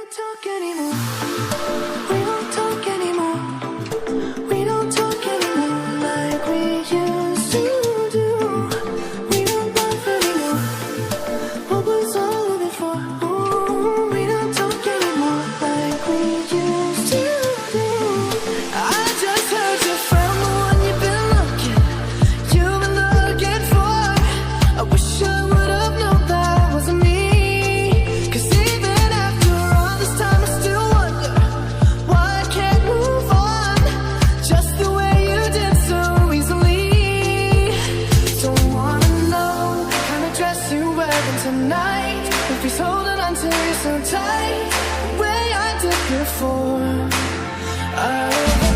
don't talk anymore. We don't talk anymore. We don't talk anymore like we used to do. We don't laugh anymore. What was all of it for? Ooh, we don't talk anymore like we used to do. I just heard you found the one you've been looking for. I wish I would have known that wasn't me. 'Cause even after all this time I still wonder why I can't move on just the way you did so easily. Don't wanna know the kind of dress you're wearing tonight, if he's holding on to you so tight the way I did before. I